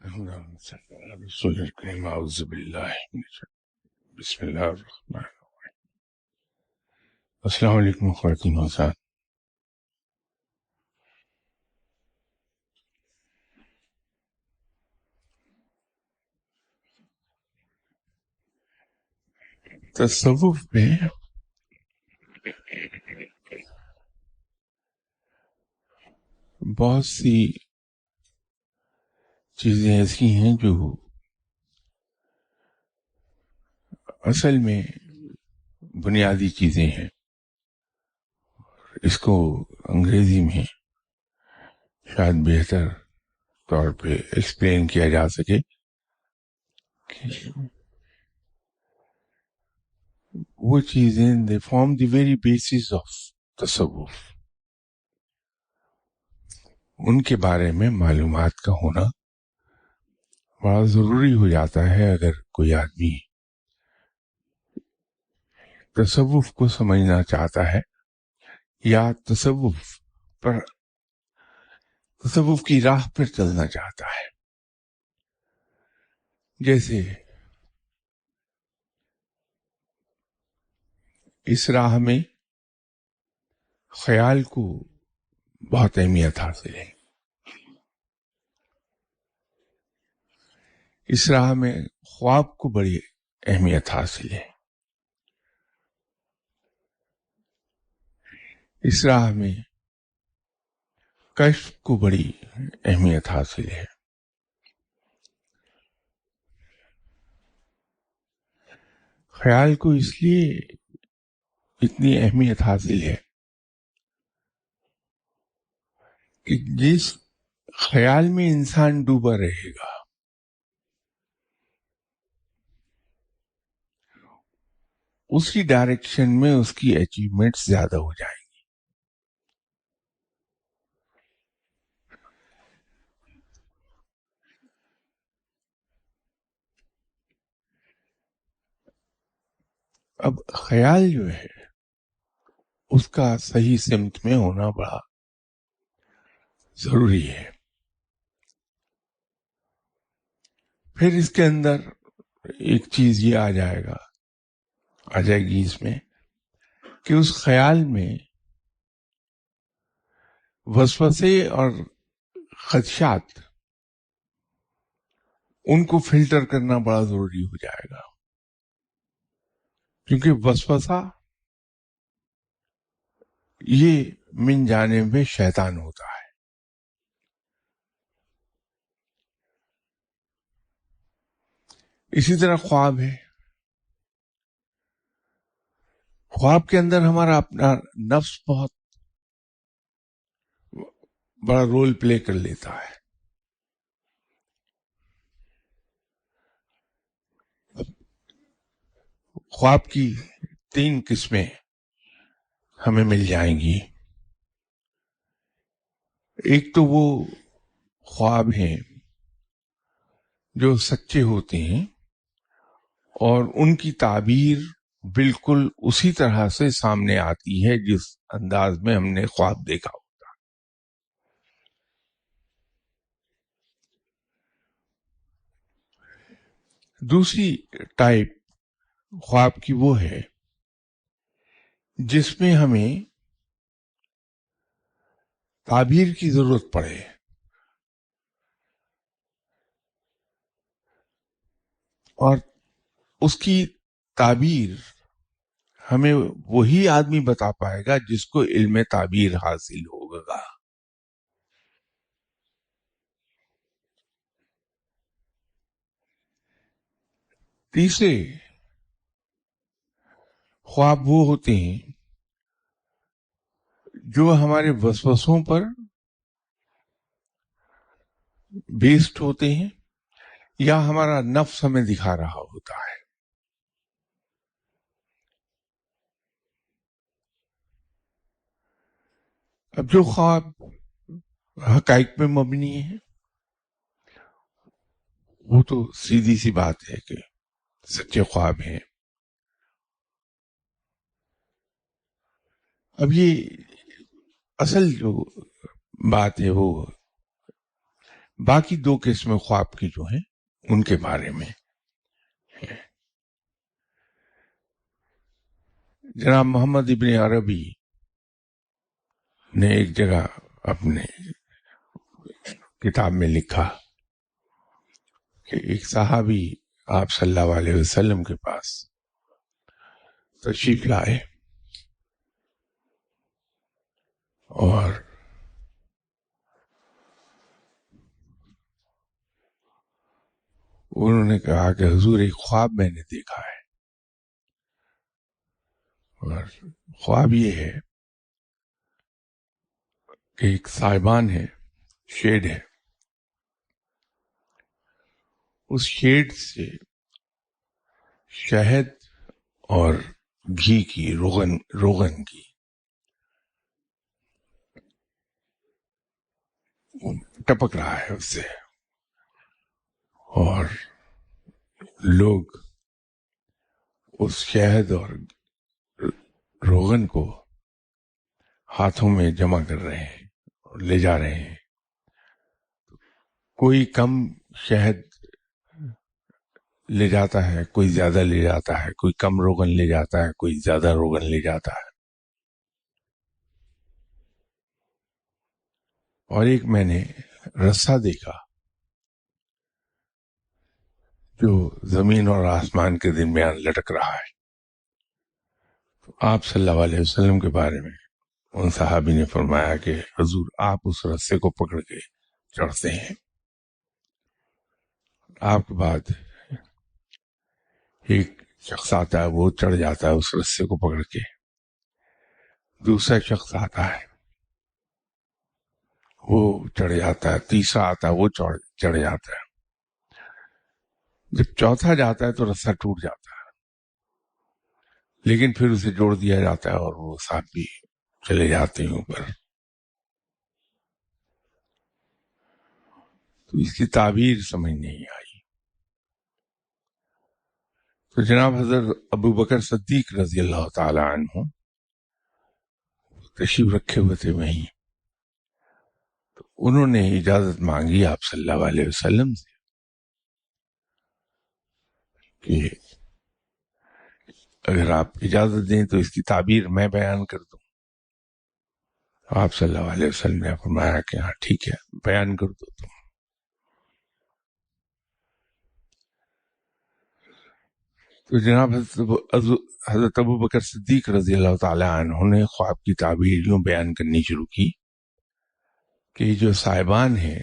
رسول الكريم أعوذ بالله من الشيطان بسم الله الرحمن الرحيم. السلام علیکم خواتین و حضرات. تصوف میں بہت سی چیزیں ایسی ہیں جو اصل میں بنیادی چیزیں ہیں. اس کو انگریزی میں شاید بہتر طور پہ ایکسپلین کیا جا سکے کہ وہ چیزیں they form the very basis of تصوف. ان کے بارے میں معلومات کا ہونا بڑا ضروری ہو جاتا ہے اگر کوئی آدمی تصوف کو سمجھنا چاہتا ہے یا تصوف کی راہ پر چلنا چاہتا ہے. جیسے اس راہ میں خیال کو بہت اہمیت حاصل ہے. اس راہ میں خواب کو بڑی اہمیت حاصل ہے. اس راہ میں کشف کو بڑی اہمیت حاصل ہے. خیال کو اس لیے اتنی اہمیت حاصل ہے کہ جس خیال میں انسان ڈوبا رہے گا اسی ڈائریکشن میں اس کی اچیومنٹ زیادہ ہو جائیں گی. اب خیال جو ہے اس کا صحیح سمت میں ہونا بڑا ضروری ہے. پھر اس کے اندر ایک چیز یہ آ جائے گی اس میں کہ اس خیال میں وسوسے اور خدشات ان کو فلٹر کرنا بڑا ضروری ہو جائے گا. کیونکہ وسوسہ یہ من جانب شیطان ہوتا ہے. اسی طرح خواب ہے. خواب کے اندر ہمارا اپنا نفس بہت بڑا رول پلے کر لیتا ہے. خواب کی 3 قسمیں ہمیں مل جائیں گی. ایک تو وہ خواب ہیں جو سچے ہوتے ہیں اور ان کی تعبیر بالکل اسی طرح سے سامنے آتی ہے جس انداز میں ہم نے خواب دیکھا ہوتا. دوسری ٹائپ خواب کی وہ ہے جس میں ہمیں تعبیر کی ضرورت پڑے اور اس کی تعبیر ہمیں وہی آدمی بتا پائے گا جس کو علم تعبیر حاصل ہوگا. تیسرے خواب وہ ہوتے ہیں جو ہمارے وسوسوں پر بیسڈ ہوتے ہیں یا ہمارا نفس ہمیں دکھا رہا ہوتا ہے. اب جو خواب حقائق میں مبنی ہے وہ تو سیدھی سی بات ہے کہ سچے خواب ہیں. اب یہ اصل جو بات ہے وہ باقی دو قسمیں خواب کی جو ہیں ان کے بارے میں جناب محمد ابن عربی نے ایک جگہ اپنے کتاب میں لکھا کہ ایک صحابی آپ صلی اللہ علیہ وسلم کے پاس تشریف لائے اور انہوں نے کہا کہ حضور ایک خواب میں نے دیکھا ہے، اور خواب یہ ہے کہ ایک سائبان ہے، شیڈ ہے، اس شیڈ سے شہد اور گھی کی روغن کی ٹپک رہا ہے اس سے، اور لوگ اس شہد اور روغن کو ہاتھوں میں جمع کر رہے ہیں اور لے جا رہے ہیں. کوئی کم شہد لے جاتا ہے، کوئی زیادہ لے جاتا ہے، کوئی کم روغن لے جاتا ہے، کوئی زیادہ روغن لے جاتا ہے. اور ایک میں نے رسہ دیکھا جو زمین اور آسمان کے درمیان لٹک رہا ہے. آپ صلی اللہ علیہ وسلم کے بارے میں ان صحابی نے فرمایا کہ حضور آپ اس رسے کو پکڑ کے چڑھتے ہیں، آپ کے بعد ایک شخص آتا ہے، وہ چڑھ جاتا ہے اس رسے کو پکڑ کے، دوسرا شخص آتا ہے وہ چڑھ جاتا ہے، تیسرا آتا ہے وہ چڑھ جاتا ہے. جب چوتھا جاتا ہے تو رسہ ٹوٹ جاتا ہے، لیکن پھر اسے جوڑ دیا جاتا ہے اور وہ ساتھ بھی چلے جاتے ہیں اوپر. تو اس کی تعبیر سمجھ نہیں آئی. تو جناب حضرت ابو بکر صدیق رضی اللہ تعالی عنہ تشریف رکھے ہوئے تھے وہیں، تو انہوں نے اجازت مانگی آپ صلی اللہ علیہ وسلم سے کہ اگر آپ اجازت دیں تو اس کی تعبیر میں بیان کر دوں. آپ صلی اللہ علیہ وسلم نے فرمایا کہ ہاں ٹھیک ہے، بیان کر دو تم. تو جناب حضرت ابو بکر صدیق رضی اللہ تعالی عنہ نے خواب کی تعبیر یوں بیان کرنی شروع کی کہ جو صاحبان ہے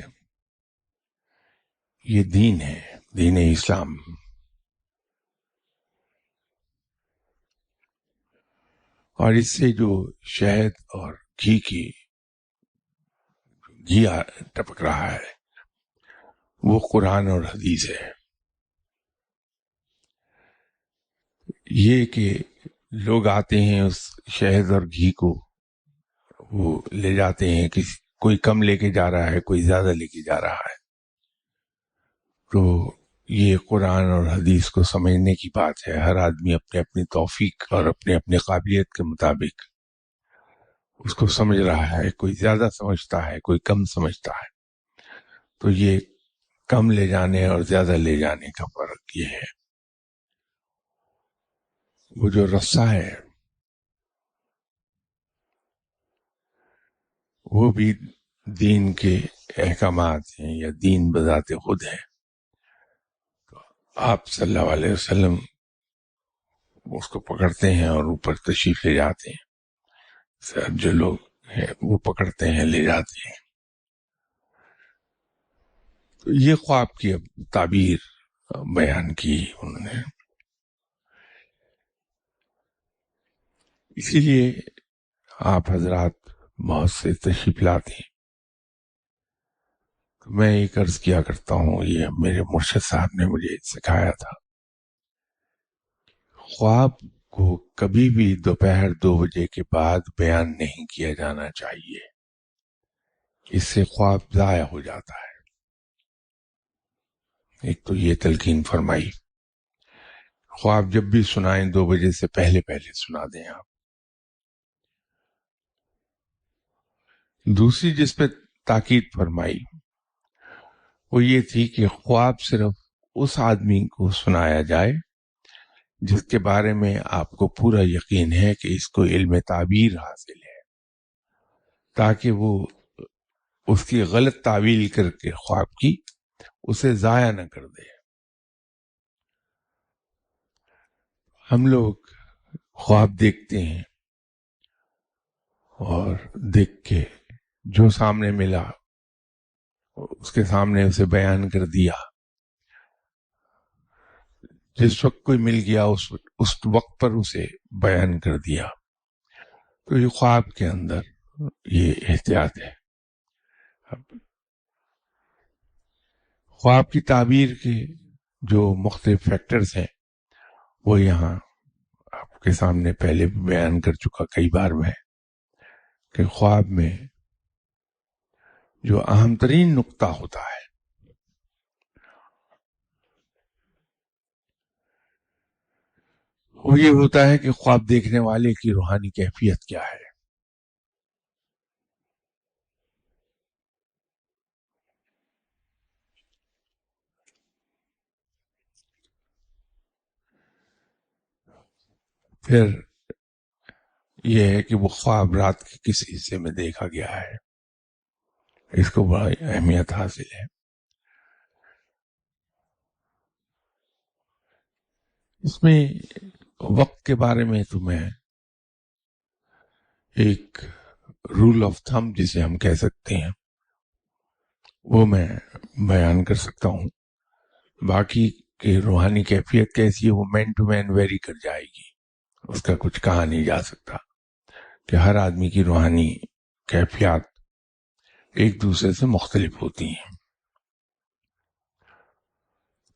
یہ دین ہے، دین اسلام، اور اس سے جو شہد اور گھی ٹپک رہا ہے وہ قرآن اور حدیث ہے. یہ کہ لوگ آتے ہیں اس شہد اور گھی کو وہ لے جاتے ہیں، کوئی کم لے کے جا رہا ہے، کوئی زیادہ لے کے جا رہا ہے، تو یہ قرآن اور حدیث کو سمجھنے کی بات ہے. ہر آدمی اپنے اپنی توفیق اور اپنے اپنے قابلیت کے مطابق اس کو سمجھ رہا ہے، کوئی زیادہ سمجھتا ہے، کوئی کم سمجھتا ہے. تو یہ کم لے جانے اور زیادہ لے جانے کا فرق یہ ہے. وہ جو رسہ ہے وہ بھی دین کے احکامات ہیں یا دین بذات خود ہے. آپ صلی اللہ علیہ وسلم اس کو پکڑتے ہیں اور اوپر تشریف لے جاتے ہیں. سب جو لوگ ہیں وہ پکڑتے ہیں، لے جاتے ہیں. تو یہ خواب کی اب تعبیر بیان کی انہوں نے. اسی لیے آپ حضرات بہت سے تشریف لاتے ہیں. تو میں ایک عرض کیا کرتا ہوں، یہ میرے مرشد صاحب نے مجھے سکھایا تھا، خواب کو کبھی بھی دوپہر 2 بجے کے بعد بیان نہیں کیا جانا چاہیے، اس سے خواب ضائع ہو جاتا ہے. ایک تو یہ تلقین فرمائی، خواب جب بھی سنائیں 2 بجے سے پہلے سنا دیں آپ. دوسری جس پہ تاکید فرمائی وہ یہ تھی کہ خواب صرف اس آدمی کو سنایا جائے جس کے بارے میں آپ کو پورا یقین ہے کہ اس کو علم تعبیر حاصل ہے، تاکہ وہ اس کی غلط تعویل کر کے خواب کی اسے ضائع نہ کر دے۔ ہم لوگ خواب دیکھتے ہیں اور دیکھ کے جو سامنے ملا اس کے سامنے اسے بیان کر دیا، جس وقت کوئی مل گیا اس وقت پر اسے بیان کر دیا۔ تو یہ خواب کے اندر یہ احتیاط ہے۔ خواب کی تعبیر کے جو مختلف فیکٹرز ہیں وہ یہاں آپ کے سامنے پہلے بھی بیان کر چکا کئی بار میں، کہ خواب میں جو اہم ترین نقطہ ہوتا ہے وہ یہ ہوتا ہے کہ خواب دیکھنے والے کی روحانی کیفیت کیا ہے۔ پھر یہ ہے کہ وہ خواب رات کے کس حصے میں دیکھا گیا ہے، اس کو بڑی اہمیت حاصل ہے۔ اس میں وقت کے بارے میں تو میں ایک رول آف تھم جسے ہم کہہ سکتے ہیں وہ میں بیان کر سکتا ہوں۔ باقی کہ روحانی کیفیت کیسی ہے وہ مین ٹو مین ویری کر جائے گی، اس کا کچھ کہا نہیں جا سکتا، کہ ہر آدمی کی روحانی کیفیات ایک دوسرے سے مختلف ہوتی ہیں۔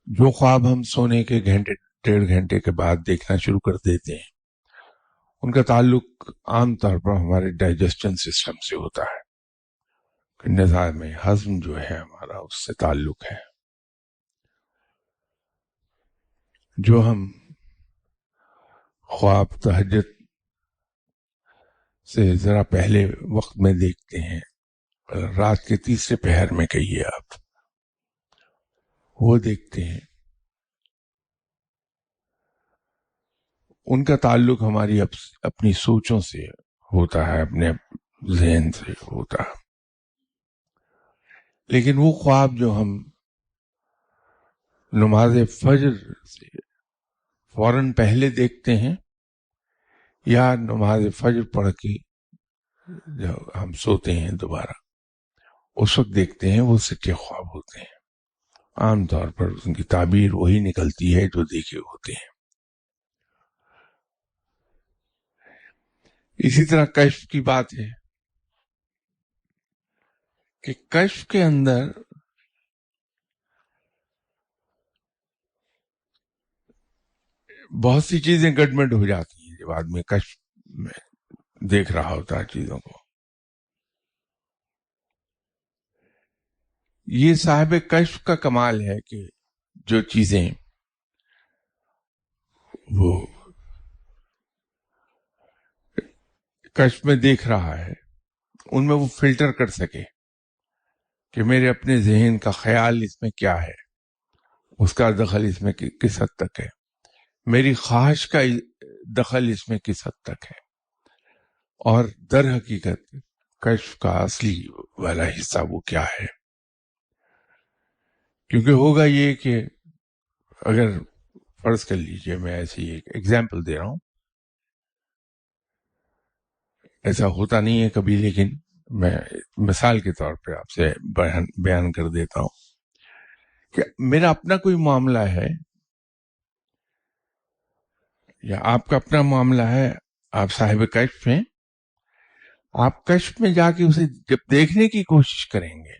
جو خواب ہم سونے کے گھنٹے 1.5 گھنٹے کے بعد دیکھنا شروع کر دیتے ہیں ان کا تعلق عام طور پر ہمارے ڈائجسشن سسٹم سے ہوتا ہے، کہ نظام ہضم جو ہے ہمارا اس سے تعلق ہے۔ جو ہم خواب تہجد سے ذرا پہلے وقت میں دیکھتے ہیں، رات کے تیسرے پہر میں کہیے آپ، وہ دیکھتے ہیں، ان کا تعلق ہماری اپنی سوچوں سے ہوتا ہے، اپنے ذہن سے ہوتا ہے۔ لیکن وہ خواب جو ہم نماز فجر سے فوراً پہلے دیکھتے ہیں یا نماز فجر پڑھ کے جب ہم سوتے ہیں دوبارہ اس وقت دیکھتے ہیں، وہ سچے خواب ہوتے ہیں۔ عام طور پر ان کی تعبیر وہی نکلتی ہے جو دیکھے ہوتے ہیں۔ اسی طرح کشف کی بات ہے کہ کشف کے اندر بہت سی چیزیں گڈمڈ ہو جاتی ہیں جب آدمی کشف میں دیکھ رہا ہوتا ہے چیزوں کو۔ یہ صاحب کشف کا کمال ہے کہ جو چیزیں وہ کشف میں دیکھ رہا ہے ان میں وہ فلٹر کر سکے کہ میرے اپنے ذہن کا خیال اس میں کیا ہے، اس کا دخل اس میں کس حد تک ہے، میری خواہش کا دخل اس میں کس حد تک ہے، اور در حقیقت کشف کا اصلی والا حصہ وہ کیا ہے۔ کیونکہ ہوگا یہ کہ اگر فرض کر لیجئے، میں ایسی ایک ایگزامپل دے رہا ہوں، ایسا ہوتا نہیں ہے کبھی لیکن میں مثال کے طور پہ آپ سے بیان کر دیتا ہوں کہ میرا اپنا کوئی معاملہ ہے یا آپ کا اپنا معاملہ ہے، آپ صاحب کشف ہیں، آپ کشف میں جا کے اسے جب دیکھنے کی کوشش کریں گے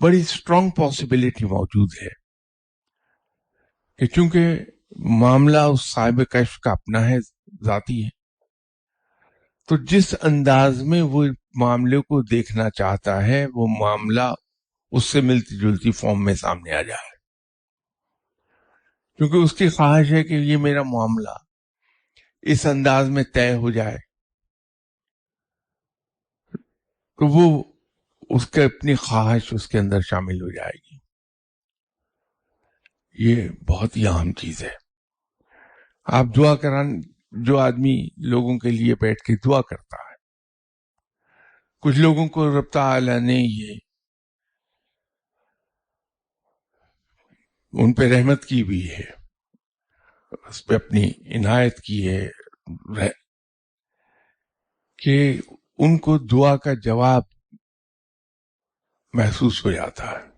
بڑی اسٹرانگ پاسبلٹی موجود ہے کہ چونکہ معاملہ اس صاحب کشف کا اپنا ہے، ذاتی ہے، تو جس انداز میں وہ معاملے کو دیکھنا چاہتا ہے وہ معاملہ اس سے ملتی جلتی فارم میں سامنے آ جائے، کیونکہ اس کی خواہش ہے کہ یہ میرا معاملہ اس انداز میں طے ہو جائے، تو وہ اس کے اپنی خواہش اس کے اندر شامل ہو جائے گی. یہ بہت ہی اہم چیز ہے. آپ دعا کران جو آدمی لوگوں کے لیے بیٹھ کے دعا کرتا ہے، کچھ لوگوں کو رب تعالی نے یہ ان پہ رحمت کی بھی ہے، اس پہ اپنی عنایت کی ہے کہ ان کو دعا کا جواب محسوس ہو جاتا ہے.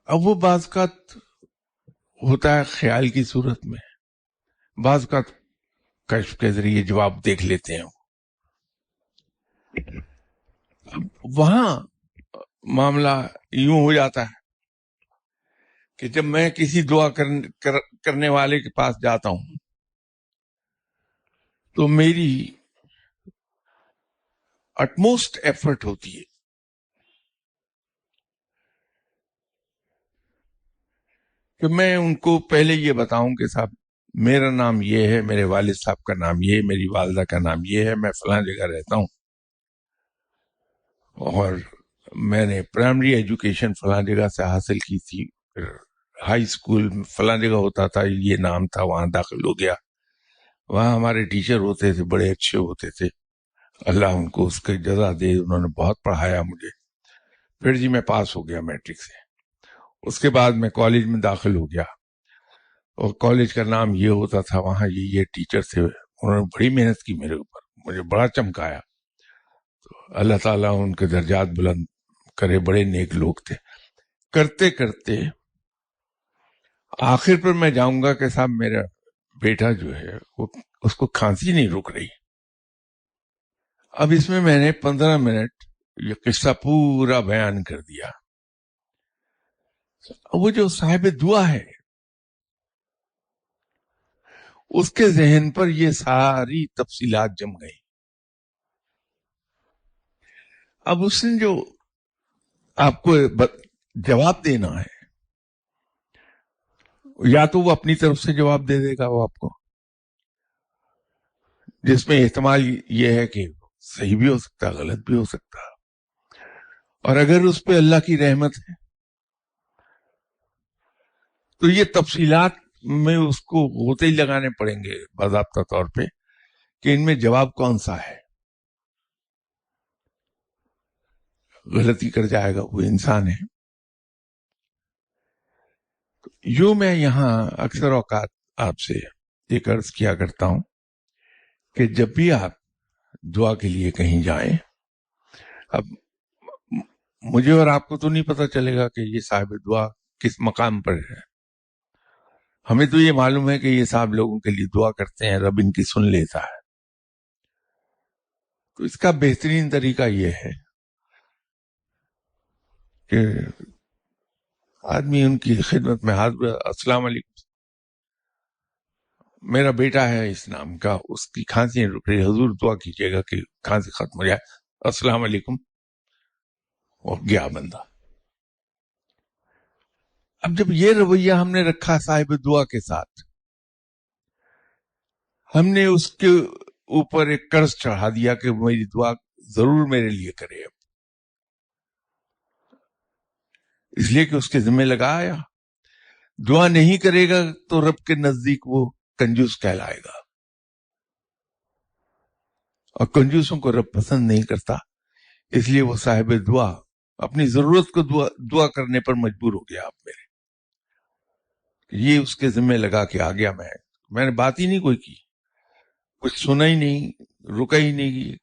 اب وہ بعض اوقات ہوتا ہے خیال کی صورت میں، بعض اوقات کشف کے ذریعے جواب دیکھ لیتے ہیں. وہاں معاملہ یوں ہو جاتا ہے کہ جب میں کسی دعا کرنے والے کے پاس جاتا ہوں تو میری اٹموسٹ ایفرٹ ہوتی ہے کہ میں ان کو پہلے یہ بتاؤں کہ صاحب میرا نام یہ ہے، میرے والد صاحب کا نام یہ ہے، میری والدہ کا نام یہ ہے، میں فلاں جگہ رہتا ہوں اور میں نے پرائمری ایجوکیشن فلاں جگہ سے حاصل کی تھی، ہائی اسکول فلاں جگہ ہوتا تھا، یہ نام تھا، وہاں داخل ہو گیا، وہاں ہمارے ٹیچر ہوتے تھے، بڑے اچھے ہوتے تھے، اللہ ان کو اس کی جزا دے، انہوں نے بہت پڑھایا مجھے. پھر جی میں پاس ہو گیا میٹرک سے. اس کے بعد میں کالج میں داخل ہو گیا اور کالج کا نام یہ ہوتا تھا، وہاں یہ ٹیچر تھے، انہوں نے بڑی محنت کی میرے اوپر، مجھے بڑا چمکایا. تو اللہ تعالیٰ ان کے درجات بلند کرے، بڑے نیک لوگ تھے. کرتے کرتے آخر پر میں جاؤں گا کہ صاحب میرا بیٹا جو ہے وہ اس کو کھانسی نہیں رک رہی. اب اس میں نے 15 منٹ یہ قصہ پورا بیان کر دیا. وہ جو صاحب دعا ہے اس کے ذہن پر یہ ساری تفصیلات جم گئی. اب اس نے جو آپ کو جواب دینا ہے، یا تو وہ اپنی طرف سے جواب دے دے گا وہ آپ کو، جس میں احتمال یہ ہے کہ صحیح بھی ہو سکتا، غلط بھی ہو سکتا، اور اگر اس پہ اللہ کی رحمت ہے تو یہ تفصیلات میں اس کو غوطے ہی لگانے پڑیں گے باضابطہ طور پہ کہ ان میں جواب کون سا ہے. غلطی کر جائے گا، وہ انسان ہے. یوں میں یہاں اکثر اوقات آپ سے ایک عرض کیا کرتا ہوں کہ جب بھی آپ دعا کے لیے کہیں جائیں، اب مجھے اور آپ کو تو نہیں پتا چلے گا کہ یہ صاحب دعا کس مقام پر ہے. ہمیں تو یہ معلوم ہے کہ یہ صاحب لوگوں کے لیے دعا کرتے ہیں، رب ان کی سن لیتا ہے. تو اس کا بہترین طریقہ یہ ہے کہ آدمی ان کی خدمت میں حاضر، السلام علیکم، میرا بیٹا ہے اس نام کا، اس کی کھانسی نہیں رک رہی، حضور دعا کیجیے گا کہ کھانسی ختم ہو جائے، السلام علیکم، اور گیا بندہ. اب جب یہ رویہ ہم نے رکھا صاحب دعا کے ساتھ، ہم نے اس کے اوپر ایک قرض چڑھا دیا کہ میری دعا ضرور میرے لیے کرے، اس لیے کہ اس کے ذمہ لگایا. دعا نہیں کرے گا تو رب کے نزدیک وہ کنجوس کہلائے گا، اور کنجوسوں کو رب پسند نہیں کرتا. اس لیے وہ صاحب دعا اپنی ضرورت کو دعا کرنے پر مجبور ہو گیا. آپ میرے یہ اس کے ذمہ لگا کے آ گیا. میں نے بات ہی نہیں کوئی کی، کچھ سنا ہی نہیں، رکا ہی نہیں.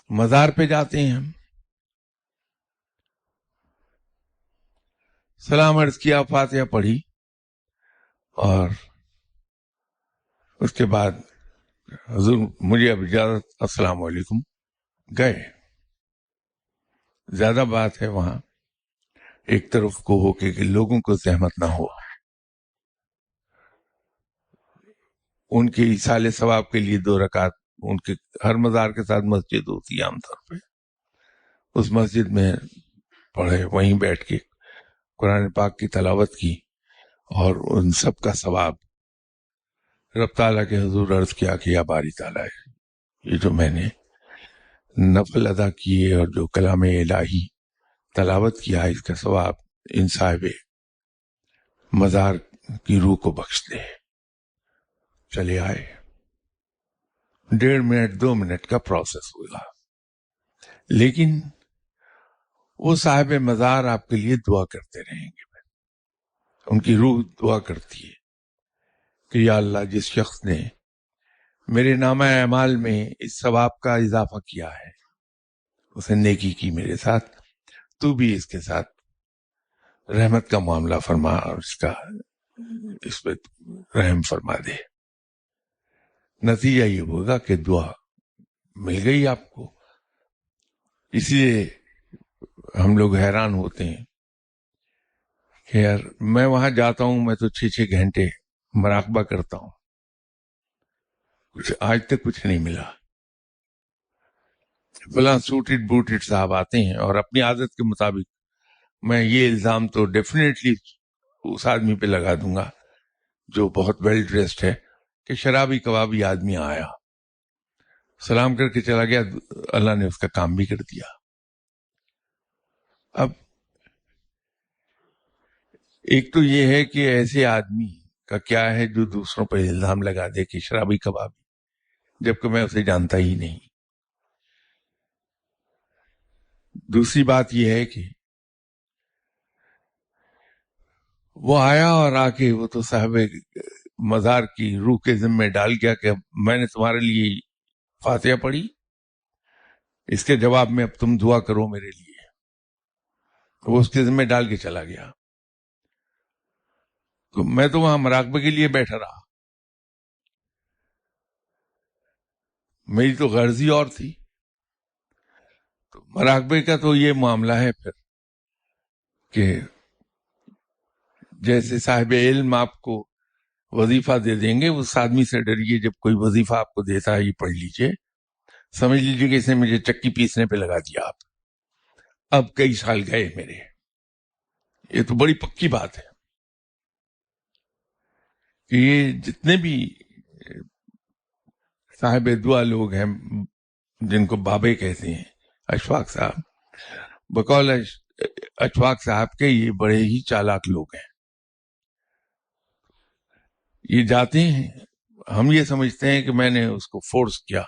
مزار پہ جاتے ہیں ہم، سلام عرض کیا، فاتحہ پڑھی، اور اس کے بعد حضور مجھے اب اجازت، السلام علیکم، گئے. زیادہ بات ہے وہاں ایک طرف کو ہو کہ لوگوں کو زحمت نہ ہو، ان کے ایصال ثواب کے لیے 2 رکعت، ان کے ہر مزار کے ساتھ مسجد ہوتی ہے عام طور پہ، اس مسجد میں پڑھے، وہیں بیٹھ کے قرآن پاک کی تلاوت کی، اور ان سب کا ثواب رب تعالیٰ کے حضور عرض کیا کہ یا باری تعالیٰ ہے، یہ جو میں نے نفل ادا کیے اور جو کلام الہی تلاوت کیا، اس کا ثواب ان صاحب مزار کی روح کو بخش دے۔ چلے آئے، 1.5 منٹ 2 منٹ کا پروسیس ہوگا، لیکن وہ صاحب مزار آپ کے لیے دعا کرتے رہیں گے، ان کی روح دعا کرتی ہے کہ یا اللہ، جس شخص نے میرے نامہ اعمال میں اس ثواب کا اضافہ کیا ہے، اسے نیکی کی میرے ساتھ، تو بھی اس کے ساتھ رحمت کا معاملہ فرما اور اس پہ رحم فرما دے۔ نتیجہ یہ ہوگا کہ دعا مل گئی آپ کو۔ اس لیے ہم لوگ حیران ہوتے ہیں کہ یار میں وہاں جاتا ہوں، میں تو 6 گھنٹے مراقبہ کرتا ہوں، آج تک کچھ نہیں ملا۔ فلاں سوٹڈ بوٹڈ صاحب آتے ہیں اور اپنی عادت کے مطابق میں یہ الزام تو ڈیفینیٹلی اس آدمی پہ لگا دوں گا جو بہت ویل ڈریسڈ ہے کہ شرابی کبابی آدمی آیا، سلام کر کے چلا گیا، اللہ نے اس کا کام بھی کر دیا۔ اب ایک تو یہ ہے کہ ایسے آدمی کا کیا ہے جو دوسروں پہ الزام لگا دے کہ شرابی کبابی، جبکہ میں اسے جانتا ہی نہیں۔ دوسری بات یہ ہے کہ وہ آیا اور آ کے وہ تو صاحب مزار کی روح کے ذمے ڈال گیا کہ میں نے تمہارے لیے فاتحہ پڑھی، اس کے جواب میں اب تم دعا کرو میرے لیے۔ وہ اس کے ذمہ ڈال کے چلا گیا، تو میں تو وہاں مراقبے کے لیے بیٹھا رہا، میری تو غرضی اور تھی۔ تو مراقبے کا تو یہ معاملہ ہے پھر کہ جیسے صاحب علم آپ کو وظیفہ دے دیں گے، اس آدمی سے ڈریے جب کوئی وظیفہ آپ کو دیتا ہے یہ پڑھ لیجئے، سمجھ لیجئے کہ اس نے مجھے چکی پیسنے پہ لگا دیا۔ آپ اب کئی سال گئے میرے، یہ تو بڑی پکی بات ہے کہ یہ جتنے بھی صاحب دعا لوگ ہیں جن کو بابے کہتے ہیں، اشفاق صاحب، بقول اشفاق صاحب کے یہ بڑے ہی چالاک لوگ ہیں۔ یہ جاتے ہیں، ہم یہ سمجھتے ہیں کہ میں نے اس کو فورس کیا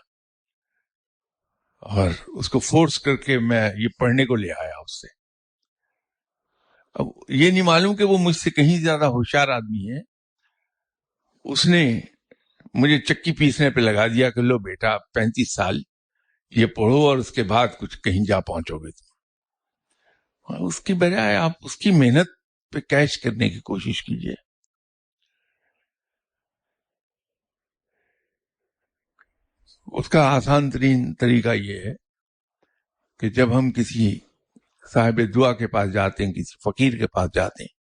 اور اس کو فورس کر کے میں یہ پڑھنے کو لے آیا اس سے۔ اب یہ نہیں معلوم کہ وہ مجھ سے کہیں زیادہ ہوشیار آدمی ہے، اس نے مجھے چکی پیسنے پہ لگا دیا کہ لو بیٹا 35 سال یہ پڑھو اور اس کے بعد کچھ کہیں جا پہنچو گے تم۔ اس کی بجائے آپ اس کی محنت پہ کیش کرنے کی کوشش کیجئے۔ اس کا آسان ترین طریقہ یہ ہے کہ جب ہم کسی صاحب دعا کے پاس جاتے ہیں، کسی فقیر کے پاس جاتے ہیں،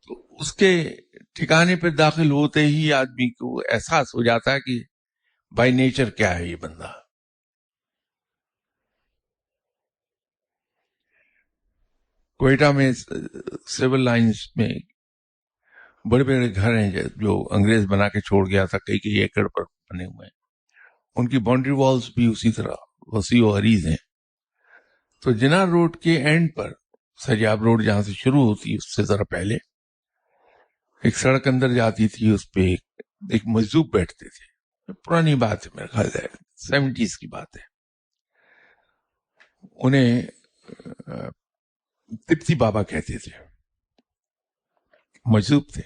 تو اس کے ٹھکانے پہ داخل ہوتے ہی آدمی کو احساس ہو جاتا ہے کہ بائی نیچر کیا ہے یہ بندہ۔ کوئٹہ میں سول لائنز میں بڑے بڑے گھر ہیں جو انگریز بنا کے چھوڑ گیا تھا، کئی کئی ایکڑ پر بنے ہوئے ہیں، ان کی باؤنڈری والز بھی اسی طرح وسیع و عریض ہیں۔ تو جناح روڈ کے اینڈ پر، سجاب روڈ جہاں سے شروع ہوتی ہے اس سے ذرا پہلے ایک سڑک اندر جاتی تھی، اس پہ ایک مجذوب بیٹھتے تھے، پرانی بات ہے، میرا خیال ہے 70s کی بات ہے۔ انہیں تپتی بابا کہتے تھے، مجذوب تھے۔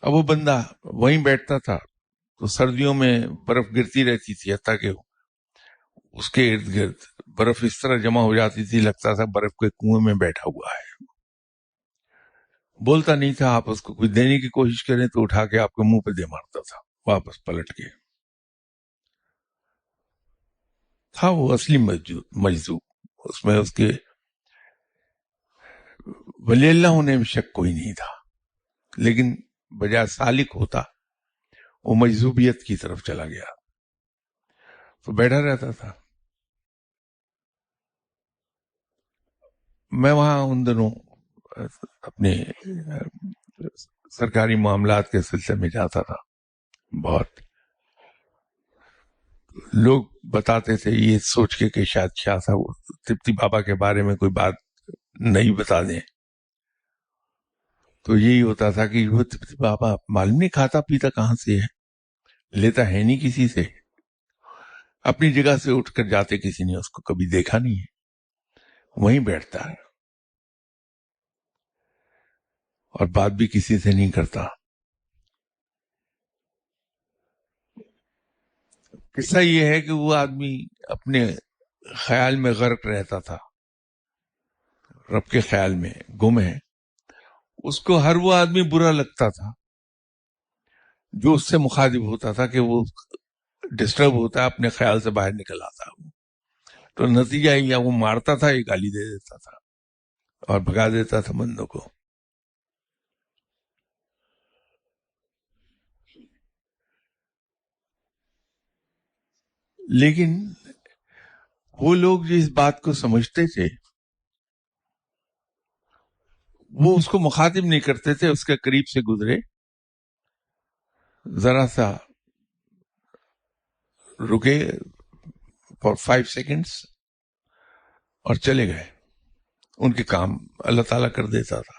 اب وہ بندہ وہیں بیٹھتا تھا تو سردیوں میں برف گرتی رہتی تھی، حتیٰ کہ اس کے ارد گرد برف اس طرح جمع ہو جاتی تھی لگتا تھا برف کے کنویں میں بیٹھا ہوا ہے۔ بولتا نہیں تھا، آپ اس کو کچھ دینے کی کوشش کریں تو اٹھا کے آپ کے منہ پہ دے مارتا تھا واپس پلٹ کے۔ تھا وہ اصلی مجذوب، اس میں اس کے ولی اللہ ہونے میں شک کوئی نہیں تھا، لیکن بجائے سالک ہوتا وہ مجذوبیت کی طرف چلا گیا، تو بیٹھا رہتا تھا۔ میں وہاں ان دنوں اپنے سرکاری معاملات کے سلسلے میں جاتا تھا. بہت لوگ بتاتے تھے یہ سوچ کے کہ شاید شاہ صاحب تپتی بابا کے بارے میں کوئی بات نہیں بتا دیں. تو یہی ہوتا تھا کہ وہ تپتی بابا معلوم نہیں کھاتا پیتا کہاں سے ہے, لیتا ہے نہیں کسی سے, اپنی جگہ سے اٹھ کر جاتے کسی نے اس کو کبھی دیکھا نہیں ہے, وہیں بیٹھتا ہے اور بات بھی کسی سے نہیں کرتا. قصہ یہ ہے کہ وہ آدمی اپنے خیال میں غرق رہتا تھا, رب کے خیال میں گم ہے. اس کو ہر وہ آدمی برا لگتا تھا جو اس سے مخاطب ہوتا تھا, کہ وہ ڈسٹرب ہوتا, اپنے خیال سے باہر نکل آتا. تو نتیجہ یا وہ مارتا تھا یا گالی دے دیتا تھا اور بھگا دیتا تھا بندوں کو. لیکن وہ لوگ جو اس بات کو سمجھتے تھے وہ اس کو مخاطب نہیں کرتے تھے, اس کے قریب سے گزرے, ذرا سا رکے فار 5 سیکنڈز اور چلے گئے. ان کے کام اللہ تعالیٰ کر دیتا تھا.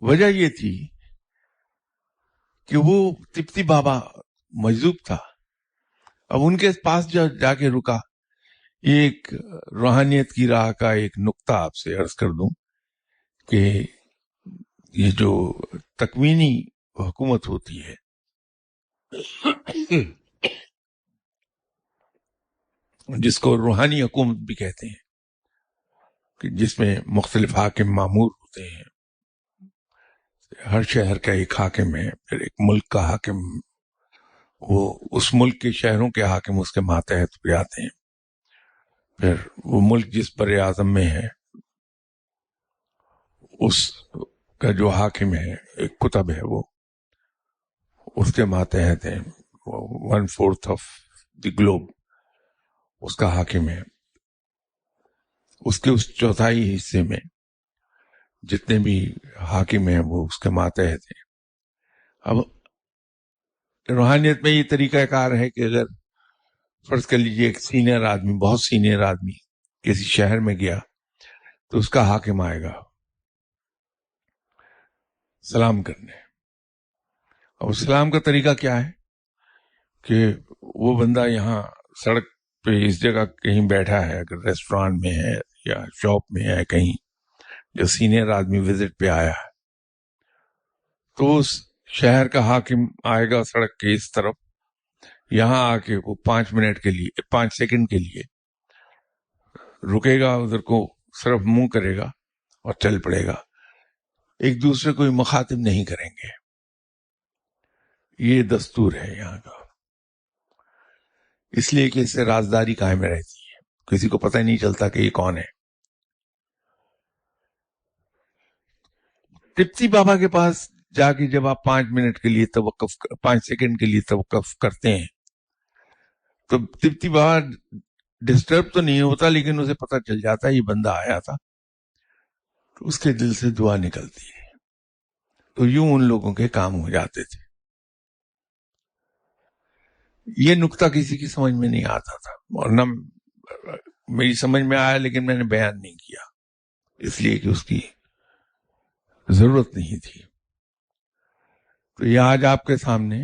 وجہ یہ تھی کہ وہ تپتی بابا مجذوب تھا. اب ان کے پاس جا کے رکا. یہ ایک روحانیت کی راہ کا ایک نقطہ آپ سے عرض کر دوں کہ یہ جو تکوینی حکومت ہوتی ہے جس کو روحانی حکومت بھی کہتے ہیں, کہ جس میں مختلف حاکم مامور ہوتے ہیں, ہر شہر کا ایک حاکم ہے, پھر ایک ملک کا حاکم, وہ اس ملک کے شہروں کے حاکم اس کے ماتحت بھی آتے ہیں, پھر وہ ملک جس بر اعظم میں ہے اس کا جو حاکم ہے, ایک کتب ہے وہ اس کے ماتحت ہے, 1/4 آف دی گلوب اس کا حاکم ہے. اس کے اس چوتھائی حصے میں جتنے بھی حاکم ہیں وہ اس کے ماتحت ہیں. اب روحانیت میں یہ طریقہ کار ہے کہ اگر فرض کر لیجئے ایک سینئر آدمی, بہت سینئر آدمی کسی شہر میں گیا تو اس کا حاکم آئے گا سلام کرنے. اور سلام کا طریقہ کیا ہے کہ وہ بندہ یہاں سڑک پہ اس جگہ کہیں بیٹھا ہے, اگر ریسٹورانٹ میں ہے یا شاپ میں ہے کہیں, جو سینئر آدمی وزٹ پہ آیا ہے, تو اس شہر کا حاکم آئے گا سڑک کے اس طرف, یہاں آ کے وہ 5 سیکنڈ کے لیے رکے گا, ادھر کو صرف منہ کرے گا اور چل پڑے گا. ایک دوسرے کو مخاطب نہیں کریں گے. یہ دستور ہے یہاں کا, اس لیے کہ اس سے رازداری قائم رہتی ہے, کسی کو پتہ نہیں چلتا کہ یہ کون ہے. تپتی بابا کے پاس جا کے جب آپ 5 سیکنڈ کے لیے توقف کرتے ہیں تو تپتی بابا ڈسٹرب تو نہیں ہوتا, لیکن اسے پتہ چل جاتا ہے یہ بندہ آیا تھا, تو اس کے دل سے دعا نکلتی ہے. تو یوں ان لوگوں کے کام ہو جاتے تھے. یہ نقطہ کسی کی سمجھ میں نہیں آتا تھا, اور نہ میری سمجھ میں آیا, لیکن میں نے بیان نہیں کیا اس لیے کہ اس کی ضرورت نہیں تھی. تو یہ آج آپ کے سامنے,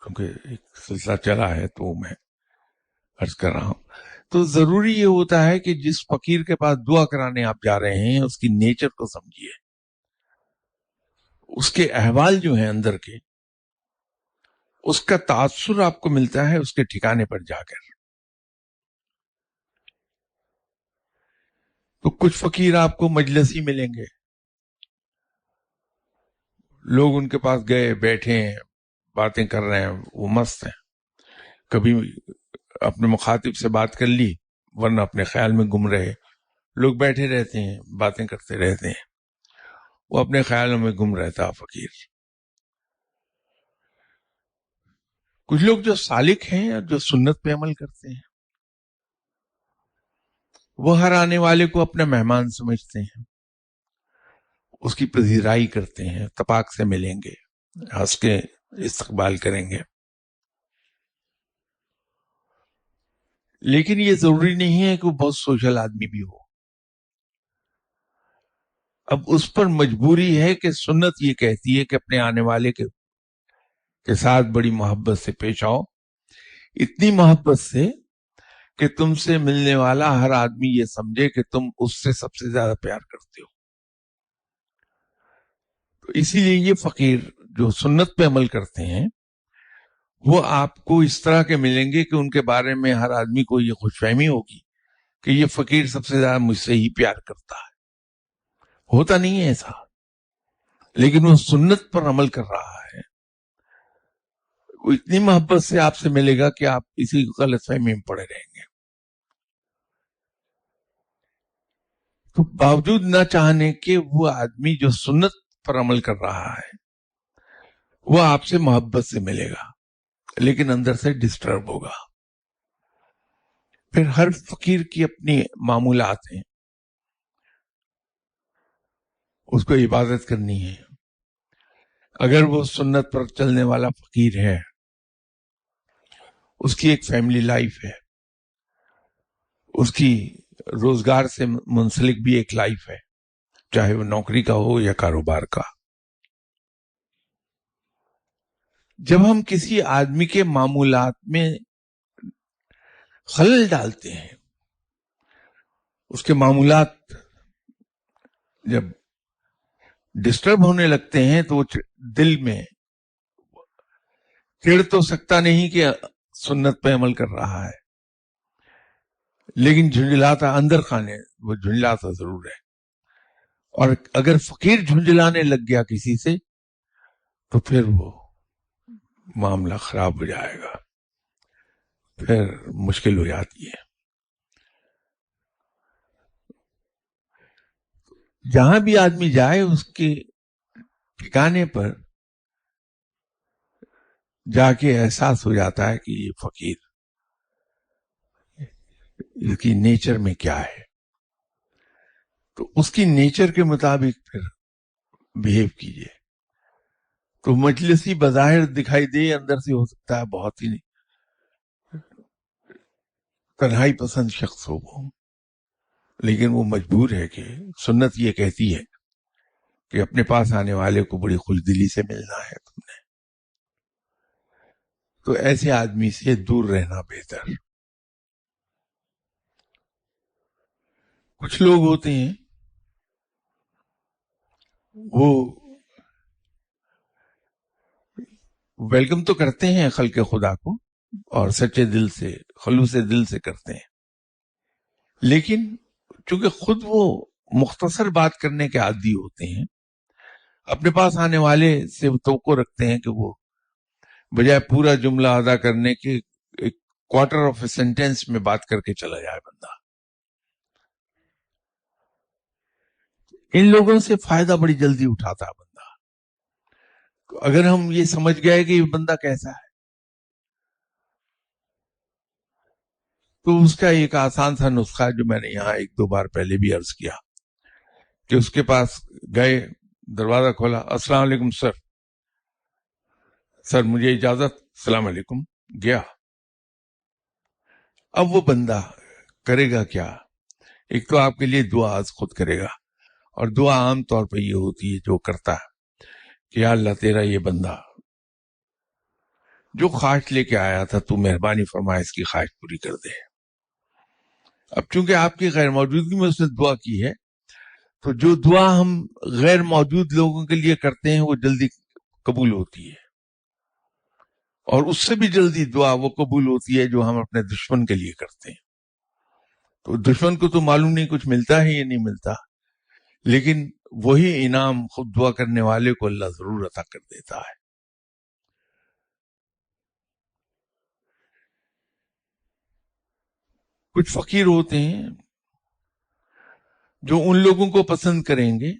کیونکہ ایک سلسلہ چلا ہے تو میں عرض کر رہا ہوں. تو ضروری یہ ہوتا ہے کہ جس فقیر کے پاس دعا کرانے آپ جا رہے ہیں اس کی نیچر کو سمجھیے, اس کے احوال جو ہیں اندر کے, اس کا تاثر آپ کو ملتا ہے اس کے ٹھکانے پر جا کر. تو کچھ فقیر آپ کو مجلسی ملیں گے, لوگ ان کے پاس گئے, بیٹھے ہیں, باتیں کر رہے ہیں, وہ مست ہیں, کبھی اپنے مخاطب سے بات کر لی, ورنہ اپنے خیال میں گم رہے. لوگ بیٹھے رہتے ہیں, باتیں کرتے رہتے ہیں, وہ اپنے خیالوں میں گم رہتا فقیر. کچھ لوگ جو سالک ہیں اور جو سنت پہ عمل کرتے ہیں, وہ ہر آنے والے کو اپنا مہمان سمجھتے ہیں, اس کی پذیرائی کرتے ہیں، تپاک سے ملیں گے، ہنس کے استقبال کریں گے. لیکن یہ ضروری نہیں ہے کہ وہ بہت سوشل آدمی بھی ہو. اب اس پر مجبوری ہے کہ سنت یہ کہتی ہے کہ اپنے آنے والے کے ساتھ بڑی محبت سے پیش آؤ، اتنی محبت سے کہ تم سے ملنے والا ہر آدمی یہ سمجھے کہ تم اس سے سب سے زیادہ پیار کرتے ہو. تو اسی لیے یہ فقیر جو سنت پہ عمل کرتے ہیں وہ آپ کو اس طرح کے ملیں گے کہ ان کے بارے میں ہر آدمی کو یہ خوش فہمی ہوگی کہ یہ فقیر سب سے زیادہ مجھ سے ہی پیار کرتا ہے. ہوتا نہیں ہے ایسا، لیکن وہ سنت پر عمل کر رہا ہے. وہ اتنی محبت سے آپ سے ملے گا کہ آپ اسی غلط فہمی میں پڑے رہیں گے. تو باوجود نہ چاہنے کہ وہ آدمی جو سنت پر عمل کر رہا ہے وہ آپ سے محبت سے ملے گا، لیکن اندر سے ڈسٹرب ہوگا. پھر ہر فقیر کی اپنی معمولات ہیں. اس کو عبادت کرنی ہے. اگر وہ سنت پر چلنے والا فقیر ہے، اس کی ایک فیملی لائف ہے، اس کی روزگار سے منسلک بھی ایک لائف ہے، چاہے وہ نوکری کا ہو یا کاروبار کا. جب ہم کسی آدمی کے معمولات میں خلل ڈالتے ہیں، اس کے معمولات جب ڈسٹرب ہونے لگتے ہیں تو وہ دل میں چڑ تو سکتا نہیں کہ سنت پہ عمل کر رہا ہے، لیکن جھنجھلاتا اندر خانے وہ جھنجھلاتا ضرور ہے. اور اگر فقیر جھنجھلانے لگ گیا کسی سے تو پھر وہ معاملہ خراب ہو جائے گا، پھر مشکل ہو جاتی ہے. جہاں بھی آدمی جائے اس کے ٹھکانے پر جا کے احساس ہو جاتا ہے کہ یہ فقیر، اس کی نیچر میں کیا ہے. تو اس کی نیچر کے مطابق پھر بہیو کیجیے. تو مجلسی بظاہر دکھائی دے، اندر سے ہو سکتا ہے بہت ہی تنہائی پسند شخص ہو وہ، لیکن وہ مجبور ہے کہ سنت یہ کہتی ہے کہ اپنے پاس آنے والے کو بڑی خوش دلی سے ملنا ہے تم نے. تو ایسے آدمی سے دور رہنا بہتر. کچھ لوگ ہوتے ہیں وہ ویلکم تو کرتے ہیں خلق خدا کو اور سچے دل سے، خلوص دل سے کرتے ہیں، لیکن چونکہ خود وہ مختصر بات کرنے کے عادی ہوتے ہیں، اپنے پاس آنے والے سے توقع رکھتے ہیں کہ وہ بجائے پورا جملہ ادا کرنے کے ایک کوارٹر آف اے سینٹینس میں بات کر کے چلا جائے بندہ. ان لوگوں سے فائدہ بڑی جلدی اٹھاتا ہے بندہ. تو اگر ہم یہ سمجھ گئے کہ یہ بندہ کیسا ہے تو اس کا ایک آسان سا نسخہ ہے جو میں نے یہاں ایک دو بار پہلے بھی عرض کیا کہ اس کے پاس گئے، دروازہ کھولا، السلام علیکم سر مجھے اجازت، السلام علیکم، گیا. اب وہ بندہ کرے گا کیا؟ ایک تو آپ کے لیے دعا از خود کرے گا، اور دعا عام طور پہ یہ ہوتی ہے جو کرتا ہے کہ یا اللہ تیرا یہ بندہ جو خواہش لے کے آیا تھا تو مہربانی فرما اس کی خواہش پوری کر دے. اب چونکہ آپ کی غیر موجودگی میں اس نے دعا کی ہے تو جو دعا ہم غیر موجود لوگوں کے لیے کرتے ہیں وہ جلدی قبول ہوتی ہے، اور اس سے بھی جلدی دعا وہ قبول ہوتی ہے جو ہم اپنے دشمن کے لیے کرتے ہیں. تو دشمن کو تو معلوم نہیں کچھ ملتا ہے یا نہیں ملتا، لیکن وہی انعام خود دعا کرنے والے کو اللہ ضرور عطا کر دیتا ہے. کچھ فقیر ہوتے ہیں جو ان لوگوں کو پسند کریں گے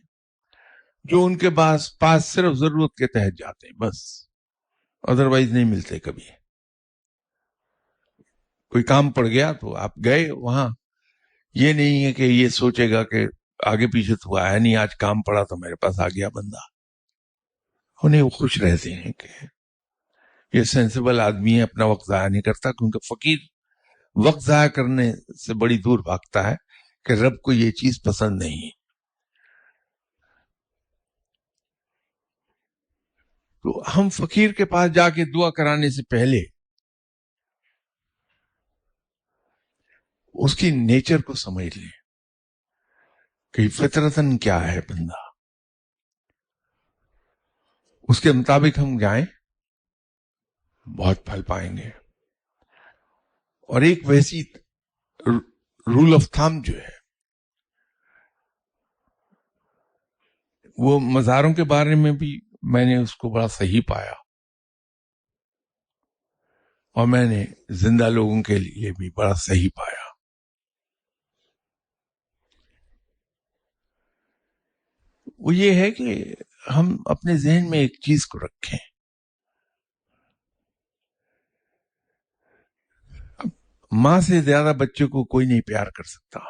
جو ان کے پاس صرف ضرورت کے تحت جاتے ہیں، بس ادروائز نہیں ملتے کبھی. کوئی کام پڑ گیا تو آپ گئے وہاں، یہ نہیں ہے کہ یہ سوچے گا کہ آگے پیچھے تو آیا نہیں، آج کام پڑا تو میرے پاس آ گیا بندہ. انہیں وہ خوش رہتے ہیں کہ یہ سینسیبل آدمی ہے، اپنا وقت ضائع نہیں کرتا، کیونکہ فقیر وقت ضائع کرنے سے بڑی دور بھاگتا ہے کہ رب کو یہ چیز پسند نہیں. تو ہم فقیر کے پاس جا کے دعا کرانے سے پہلے اس کی نیچر کو سمجھ لیں کہ فطرتاً کیا ہے بندہ، اس کے مطابق ہم جائیں، بہت پھل پائیں گے. اور ایک ویسی رول آف تھم جو ہے، وہ مزاروں کے بارے میں بھی میں نے اس کو بڑا صحیح پایا، اور میں نے زندہ لوگوں کے لیے بھی بڑا صحیح پایا. وہ یہ ہے کہ ہم اپنے ذہن میں ایک چیز کو رکھیں، ماں سے زیادہ بچے کو کوئی نہیں پیار کر سکتا.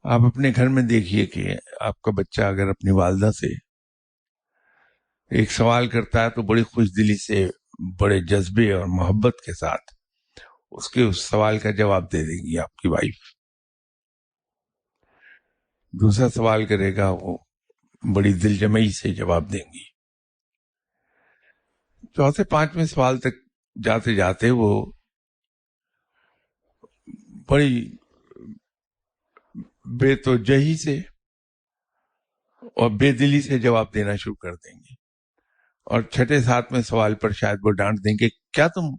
آپ اپنے گھر میں دیکھیے کہ آپ کا بچہ اگر اپنی والدہ سے ایک سوال کرتا ہے تو بڑی خوش دلی سے، بڑے جذبے اور محبت کے ساتھ اس سوال کا جواب دے دے گی آپ کی وائف. دوسرا سوال کرے گا، وہ بڑی دل جمعی سے جواب دیں گی. چوتھے پانچویں سوال تک جاتے جاتے وہ بڑی بے توجہی سے اور بے دلی سے جواب دینا شروع کر دیں گے. اور چھٹے ساتویں سوال پر شاید وہ ڈانٹ دیں گے، کیا تم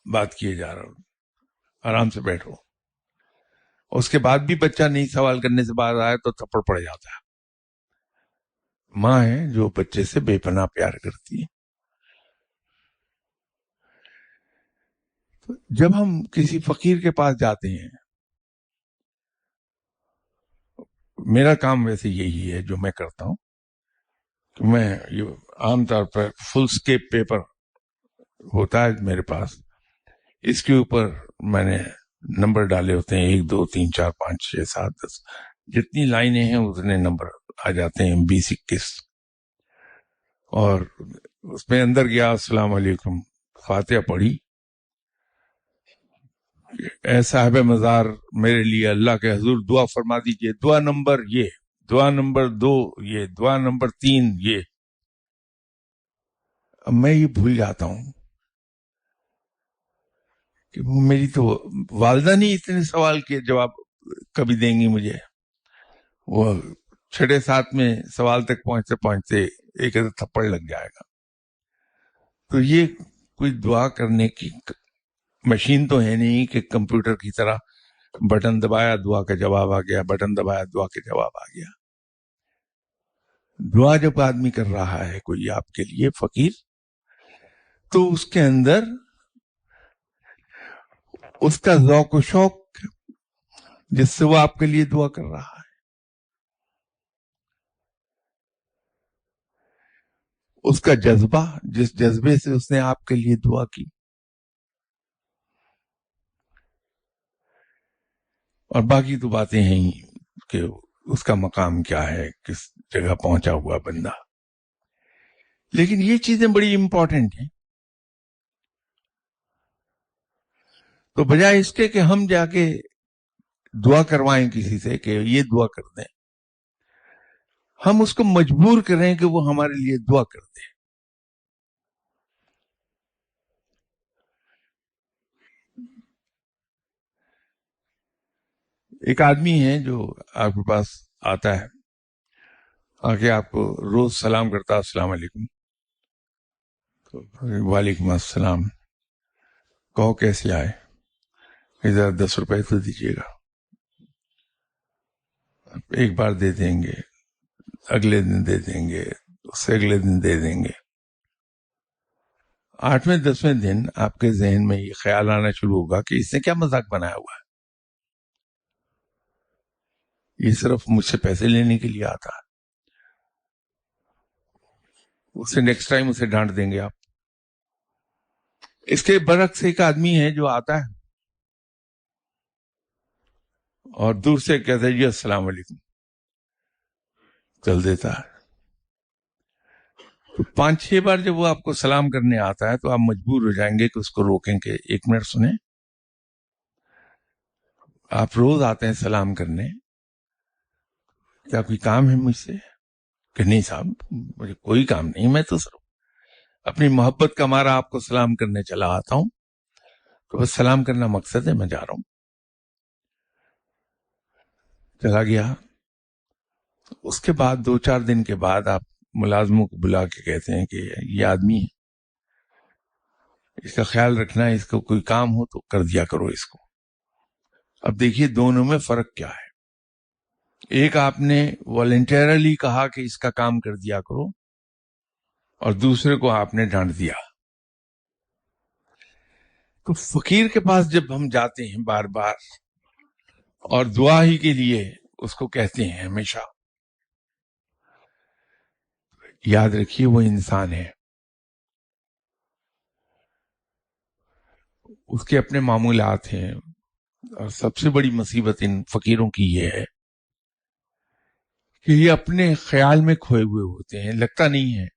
بات کیے جا رہا ہو، آرام سے بیٹھو. اس کے بعد بھی بچہ نہیں سوال کرنے سے باز آئے تو تھپڑ پڑ جاتا ہے. ماں ہے جو بچے سے بے پناہ پیار کرتی ہے. جب ہم کسی فقیر کے پاس جاتے ہیں، میرا کام ویسے یہی ہے جو میں کرتا ہوں کہ میں عام طور پر فل اسکیپ پیپر ہوتا ہے میرے پاس، اس کے اوپر میں نے نمبر ڈالے ہوتے ہیں، 1 2 3 4 5 6 7 10، جتنی لائنیں ہیں اتنے نمبر آ جاتے ہیں، 20 21. اور اس میں اندر گیا، السلام علیکم، فاتحہ پڑھی، اے صاحب مزار میرے لیے اللہ کے حضور دعا فرما دیجئے، دعا نمبر یہ، دعا نمبر 2 یہ، دعا نمبر 3 یہ. اب میں یہ بھول جاتا ہوں کہ وہ میری تو والدہ نہیں اتنے سوال کے جواب کبھی دیں گی مجھے. وہ 6 7 میں سوال تک پہنچتے پہنچتے ایک تھپڑ لگ جائے گا. تو یہ کوئی دعا کرنے کی مشین تو ہے نہیں کہ کمپیوٹر کی طرح بٹن دبایا دعا کا جواب آ گیا، بٹن دبایا دعا کا جواب آ گیا. دعا جب آدمی کر رہا ہے کوئی آپ کے لیے فقیر، تو اس کے اندر اس کا ذوق و شوق جس سے وہ آپ کے لیے دعا کر رہا ہے، اس کا جذبہ جس جذبے سے اس نے آپ کے لیے دعا کی، اور باقی تو باتیں ہیں ہی کہ اس کا مقام کیا ہے، کس جگہ پہنچا ہوا بندہ. لیکن یہ چیزیں بڑی امپورٹنٹ ہیں. تو بجائے اس کے کہ ہم جا کے دعا کروائیں کسی سے کہ یہ دعا کر دیں، ہم اس کو مجبور کریں کہ وہ ہمارے لیے دعا کر دیں. ایک آدمی ہے جو آپ کے پاس آتا ہے، آگے آپ کو روز سلام کرتا، السلام علیکم، وعلیکم السلام، کہو کیسے آئے، ادھر 10 روپے تو دیجیے گا. ایک بار دے دیں گے، اگلے دن دے دیں گے، اس سے اگلے دن دے دیں گے. 8ویں 10ویں دن آپ کے ذہن میں یہ خیال آنا شروع ہوگا کہ اس نے کیا مذاق بنایا ہوا ہے، یہ صرف مجھ سے پیسے لینے کے لیے آتا ہے. اسے نیکسٹ ٹائم اسے ڈانٹ دیں گے آپ. اس کے برعکس ایک آدمی ہے جو آتا ہے اور دور سے کہتا ہے جی السلام علیکم، چل دیتا ہے. تو 5-6 بار جب وہ آپ کو سلام کرنے آتا ہے تو آپ مجبور ہو جائیں گے کہ اس کو روکیں کہ 1 منٹ سنیں. آپ روز آتے ہیں سلام کرنے، کیا کوئی کام ہے مجھ سے؟ کہ نہیں صاحب مجھے کوئی کام نہیں، میں تو صرف اپنی محبت کا مارا آپ کو سلام کرنے چلا آتا ہوں، تو بس سلام کرنا مقصد ہے، میں جا رہا ہوں. چلا گیا. اس کے بعد 2-4 دن کے بعد آپ ملازموں کو بلا کے کہتے ہیں کہ یہ آدمی ہے، اس کا خیال رکھنا ہے، اس کو کوئی کام ہو تو کر دیا کرو اس کو. اب دیکھیے دونوں میں فرق کیا ہے. ایک آپ نے والنٹیرلی کہا کہ اس کا کام کر دیا کرو، اور دوسرے کو آپ نے ڈانٹ دیا. تو فقیر کے پاس جب ہم جاتے ہیں بار بار اور دعا ہی کے لیے اس کو کہتے ہیں ہمیشہ، یاد رکھیے وہ انسان ہے، اس کے اپنے معمولات ہیں. اور سب سے بڑی مصیبت ان فقیروں کی یہ ہے کہ یہ اپنے خیال میں کھوئے ہوئے ہوتے ہیں. لگتا نہیں ہے،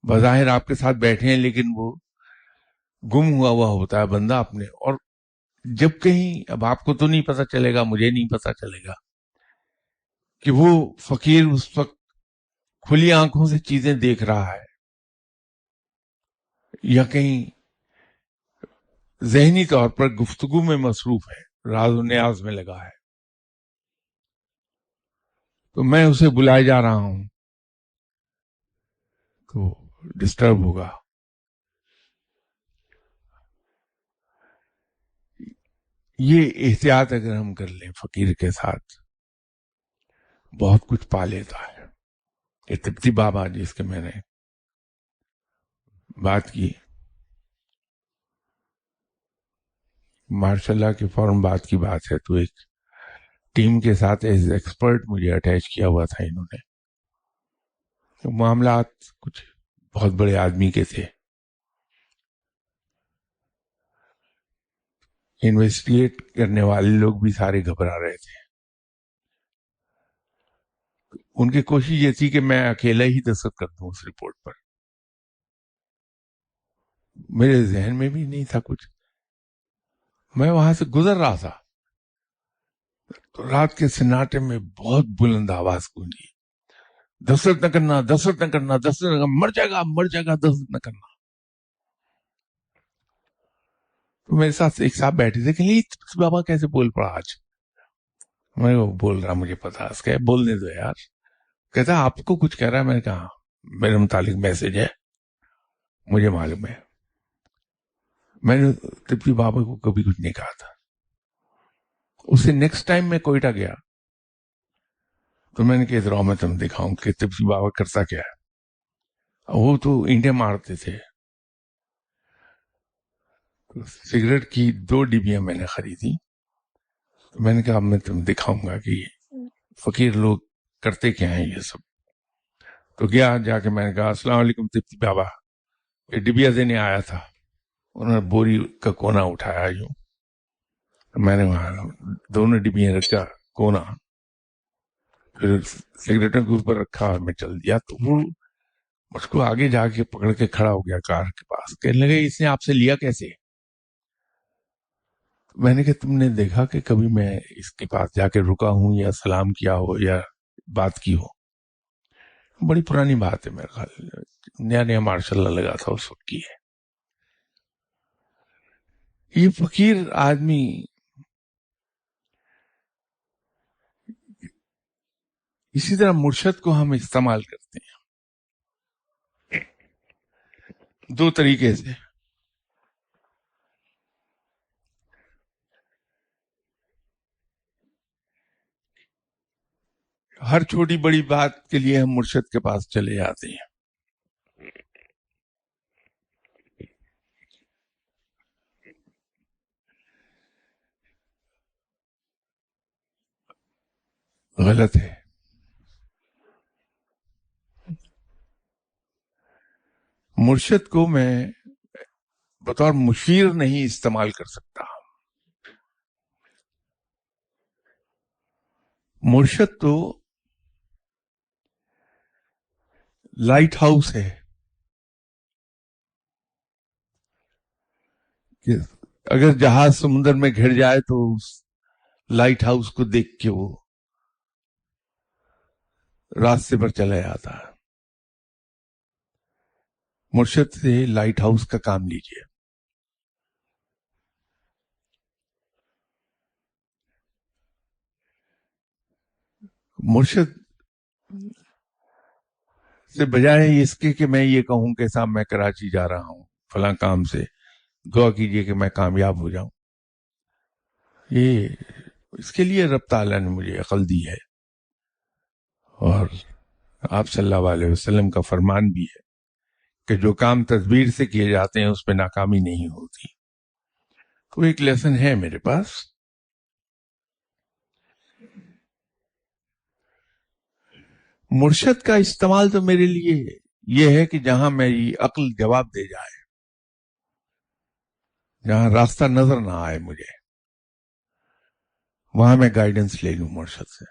بظاہر آپ کے ساتھ بیٹھے ہیں لیکن وہ گم ہوا ہوا ہوتا ہے بندہ اپنے. اور جب کہیں، اب آپ کو تو نہیں پتا چلے گا، مجھے نہیں پتا چلے گا کہ وہ فقیر اس وقت کھلی آنکھوں سے چیزیں دیکھ رہا ہے یا کہیں ذہنی طور پر گفتگو میں مصروف ہے، راز و نیاز میں لگا ہے. تو میں اسے بلائے جا رہا ہوں تو ڈسٹرب ہوگا. یہ احتیاط اگر ہم کر لیں فقیر کے ساتھ، بہت کچھ پا لیتا ہے. یہ تپتی بابا جس کے میں نے بات کی، ماشاء اللہ کے فوراً بعد کی بات ہے، تو ایک ٹیم کے ساتھ ایز ایکسپرٹ مجھے اٹیچ کیا ہوا تھا انہوں نے. تو معاملات کچھ بہت بڑے آدمی کے تھے. انویسٹیگیٹ کرنے والے لوگ بھی سارے گھبرا رہے تھے. ان کی کوشش یہ تھی کہ میں اکیلا ہی دستخط کر دوں اس رپورٹ پر. میرے ذہن میں بھی نہیں تھا کچھ. میں وہاں سے گزر رہا تھا تو رات کے سناٹے میں بہت بلند آواز گونجی، دستخط نہ کرنا، دستخط نہ کرنا، دستخط نہ کرنا، مر جائے گا، مر جائے گا، دستخط نہ کرنا. تو میرے ساتھ ایک صاحب بیٹھے تھے کہ بابا کیسے بول پڑا آج. میں وہ بول رہا، مجھے پتا، اس کہ بولنے دو یار. کہتا آپ کو کچھ کہہ رہا ہے. میں نے کہا میرے متعلق میسج ہے، مجھے معلوم ہے. میں نے تپتی بابا کو کبھی کچھ نہیں کہا تھا. اسے نیکسٹ ٹائم میں کوئٹہ گیا تو میں نے کہا ادھر میں تم دکھاؤں کہ تپتی بابا کرتا کیا ہے. وہ تو انڈے مارتے تھے. سگریٹ کی 2 ڈبیاں میں نے خریدی. میں نے کہا میں تم دکھاؤں گا کہ فقیر لوگ کرتے کیا ہیں یہ سب. تو گیا، جا کے میں نے کہا السلام علیکم تپتی بابا، یہ ڈبیا دینے آیا تھا. انہوں نے بوری کا کونا اٹھایا یوں، میں نے وہاں دونوں ڈبیاں رکھا کونا، پھر سگریٹوں کے اوپر رکھا اور میں چل دیا. تو وہ مجھ کو آگے جا کے پکڑ کے کھڑا ہو گیا کار کے پاس، کہنے لگے اس نے آپ سے لیا کیسے؟ میں نے کہا تم نے دیکھا کہ کبھی میں اس کے پاس جا کے رکا ہوں یا سلام کیا ہو یا بات کی ہو؟ بڑی پرانی بات ہے، میرے خیال نیا نیا ماشاء اللہ لگا تھا اس وقت کی ہے. یہ فقیر آدمی اسی طرح مرشد کو ہم استعمال کرتے ہیں 2 طریقے سے. ہر چھوٹی بڑی بات کے لیے ہم مرشد کے پاس چلے جاتے ہیں. غلط ہے. مرشد کو میں بطور مشیر نہیں استعمال کر سکتا. مرشد تو لائٹ ہاؤس ہے کہ اگر جہاز سمندر میں گھر جائے تو اس لائٹ ہاؤس کو دیکھ کے وہ راستے پر چلا جاتا ہے. مرشد سے لائٹ ہاؤس کا کام لیجیے. مرشد سے بجائے اس کے کہ میں یہ کہوں کہ صاحب میں کراچی جا رہا ہوں فلاں کام سے، دعا کیجئے کہ میں کامیاب ہو جاؤں، یہ اس کے لیے رب تعالیٰ نے مجھے عقل دی ہے، اور آپ صلی اللہ علیہ وسلم کا فرمان بھی ہے کہ جو کام تدبیر سے کیے جاتے ہیں اس پہ ناکامی نہیں ہوتی. تو ایک لیسن ہے میرے پاس. مرشد کا استعمال تو میرے لیے یہ ہے کہ جہاں میری عقل جواب دے جائے، جہاں راستہ نظر نہ آئے مجھے، وہاں میں گائیڈنس لے لوں مرشد سے.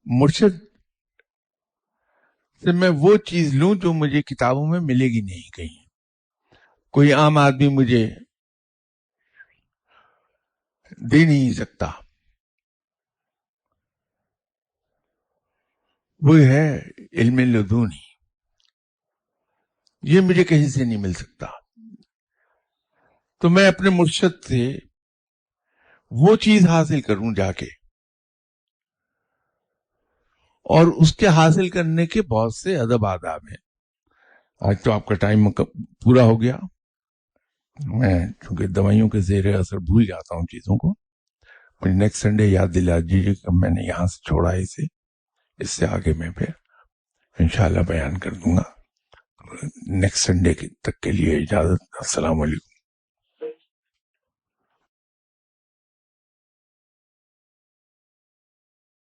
مرشد سے میں وہ چیز لوں جو مجھے کتابوں میں ملے گی نہیں کہیں. کوئی عام آدمی مجھے دے نہیں سکتا. وہ ہے علم لدونی، یہ مجھے کہیں سے نہیں مل سکتا. تو میں اپنے مرشد سے وہ چیز حاصل کروں جا کے، اور اس کے حاصل کرنے کے بہت سے ادب آداب ہیں. آج تو آپ کا ٹائم پورا ہو گیا. میں چونکہ دوائیوں کے زیر اثر بھول جاتا ہوں چیزوں کو، مجھے نیکسٹ سنڈے یاد دلا دیجیے کہ میں نے یہاں سے چھوڑا اسے، اس سے آگے میں پھر انشاءاللہ بیان کر دوں گا. نیکسٹ سنڈے تک کے لیے اجازت. السلام علیکم.